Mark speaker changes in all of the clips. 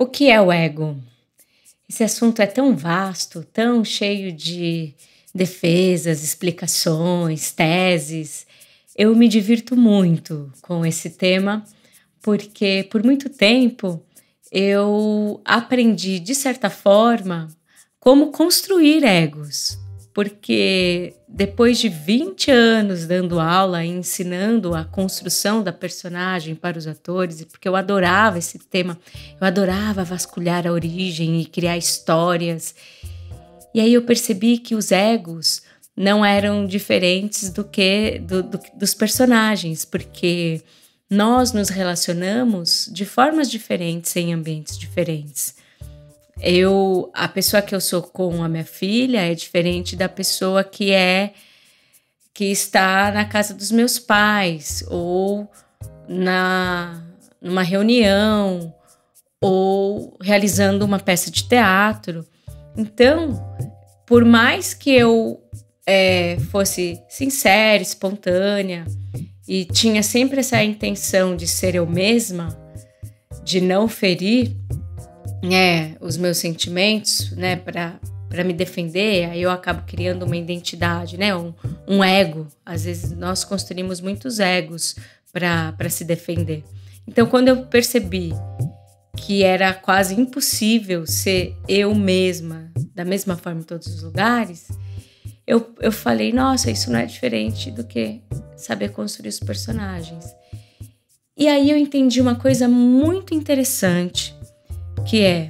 Speaker 1: O que é o ego? Esse assunto é tão vasto, tão cheio de defesas, explicações, teses. Eu me divirto muito com esse tema, porque por muito tempo eu aprendi, de certa forma, como construir egos. Porque depois de 20 anos dando aula e ensinando a construção da personagem para os atores, porque eu adorava esse tema, eu adorava vasculhar a origem e criar histórias. E aí eu percebi que os egos não eram diferentes dos personagens, porque nós nos relacionamos de formas diferentes em ambientes diferentes. A pessoa que eu sou com a minha filha é diferente da pessoa que está na casa dos meus pais, ou numa reunião, ou realizando uma peça de teatro. Então, por mais que eu fosse sincera, espontânea, e tinha sempre essa intenção de ser eu mesma, de não ferir os meus sentimentos, para me defender, aí eu acabo criando uma identidade, um ego. Às vezes nós construímos muitos egos para se defender. Então, quando eu percebi que era quase impossível ser eu mesma, da mesma forma em todos os lugares, eu falei, nossa, isso não é diferente do que saber construir os personagens. E aí eu entendi uma coisa muito interessante, que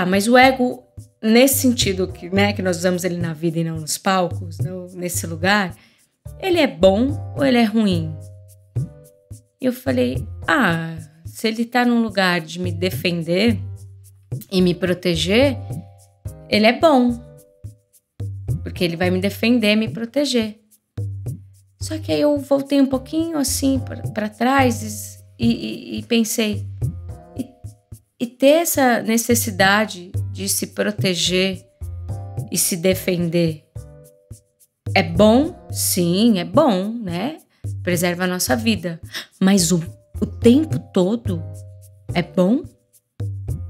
Speaker 1: mas o ego, nesse sentido que nós usamos ele na vida e não nos palcos, nesse lugar, ele é bom ou ele é ruim? E eu falei, se ele tá num lugar de me defender e me proteger, ele é bom, porque ele vai me defender e me proteger. Só que aí eu voltei um pouquinho assim para trás e pensei, e ter essa necessidade de se proteger e se defender é bom? Sim, é bom, né? Preserva a nossa vida. Mas o tempo todo é bom?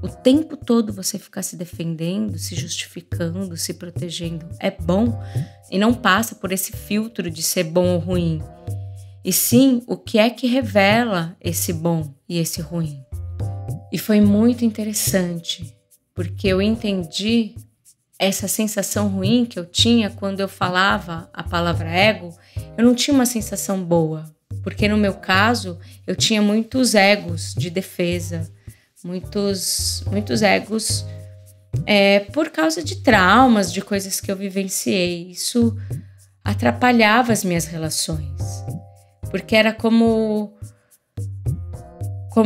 Speaker 1: O tempo todo você ficar se defendendo, se justificando, se protegendo é bom? E não passa por esse filtro de ser bom ou ruim. E sim, o que é que revela esse bom e esse ruim? E foi muito interessante, porque eu entendi essa sensação ruim que eu tinha quando eu falava a palavra ego. Eu não tinha uma sensação boa, porque no meu caso eu tinha muitos egos de defesa, muitos egos por causa de traumas, de coisas que eu vivenciei. Isso atrapalhava as minhas relações, porque era como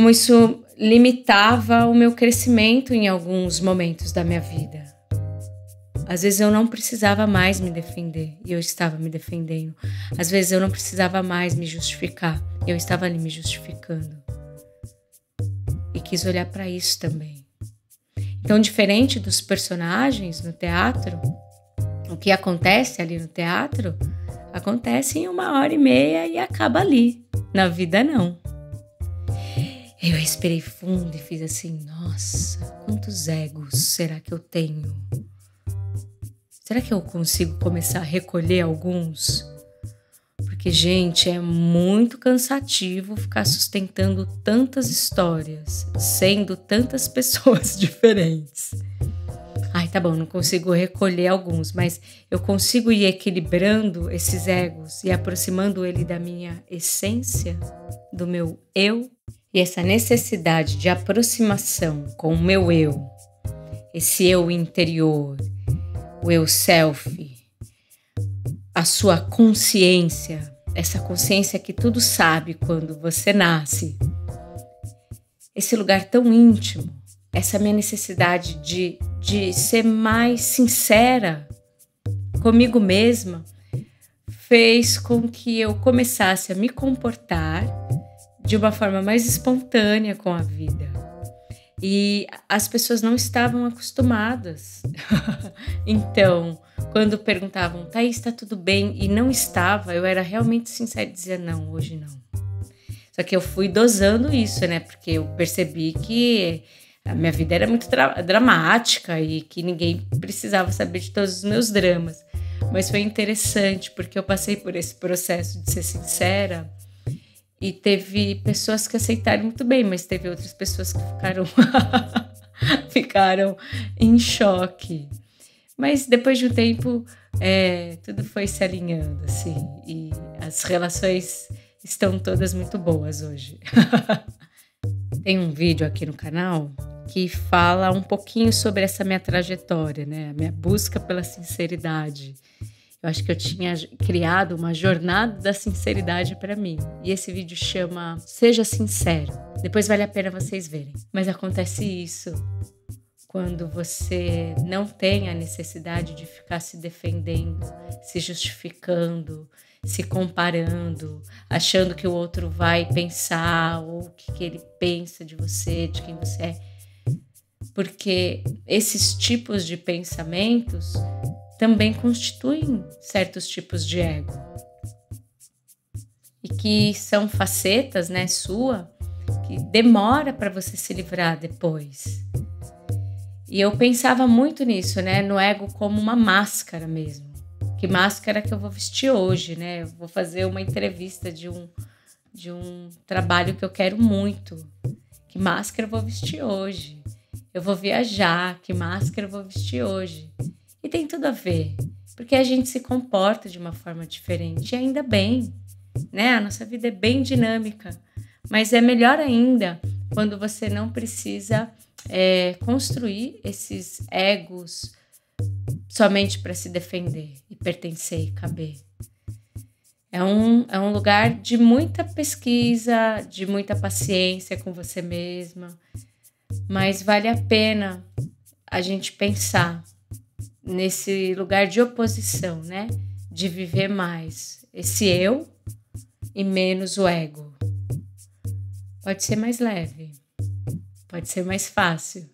Speaker 1: isso limitava o meu crescimento em alguns momentos da minha vida. Às vezes eu não precisava mais me defender e eu estava me defendendo. Às vezes eu não precisava mais me justificar e eu estava ali me justificando. E quis olhar para isso também. Então, diferente dos personagens no teatro, o que acontece ali no teatro acontece em 1h30 e acaba ali. Na vida, não. Eu respirei fundo e fiz assim, nossa, quantos egos será que eu tenho? Será que eu consigo começar a recolher alguns? Porque, gente, é muito cansativo ficar sustentando tantas histórias, sendo tantas pessoas diferentes. Tá bom, não consigo recolher alguns, mas eu consigo ir equilibrando esses egos e aproximando ele da minha essência, do meu eu. E essa necessidade de aproximação com o meu eu, esse eu interior, o eu self, a sua consciência, essa consciência que tudo sabe quando você nasce, esse lugar tão íntimo, essa minha necessidade de ser mais sincera comigo mesma, fez com que eu começasse a me comportar de uma forma mais espontânea com a vida. E as pessoas não estavam acostumadas. Então, quando perguntavam, Thaís, está tudo bem? E não estava, eu era realmente sincera e dizia, não, hoje não. Só que eu fui dosando isso, né? Porque eu percebi que a minha vida era muito dramática e que ninguém precisava saber de todos os meus dramas. Mas foi interessante, porque eu passei por esse processo de ser sincera e teve pessoas que aceitaram muito bem, mas teve outras pessoas que ficaram em choque. Mas depois de um tempo, tudo foi se alinhando, assim, e as relações estão todas muito boas hoje. Tem um vídeo aqui no canal que fala um pouquinho sobre essa minha trajetória, né? A minha busca pela sinceridade. Eu acho que eu tinha criado uma jornada da sinceridade para mim. E esse vídeo chama Seja Sincero. Depois vale a pena vocês verem. Mas acontece isso quando você não tem a necessidade de ficar se defendendo, se justificando, se comparando, achando que o outro vai pensar ou o que ele pensa de você, de quem você é. Porque esses tipos de pensamentos também constituem certos tipos de ego. E que são facetas, né, sua, que demora para você se livrar depois. E eu pensava muito nisso, né, no ego como uma máscara mesmo. Que máscara que eu vou vestir hoje, né? Eu vou fazer uma entrevista de um trabalho que eu quero muito. Que máscara eu vou vestir hoje? Eu vou viajar, que máscara eu vou vestir hoje? E tem tudo a ver, porque a gente se comporta de uma forma diferente, e ainda bem, né? A nossa vida é bem dinâmica, mas é melhor ainda quando você não precisa construir esses egos somente para se defender e pertencer e caber. É um lugar de muita pesquisa, de muita paciência com você mesma, mas vale a pena a gente pensar nesse lugar de oposição, né? De viver mais esse eu e menos o ego. Pode ser mais leve, pode ser mais fácil.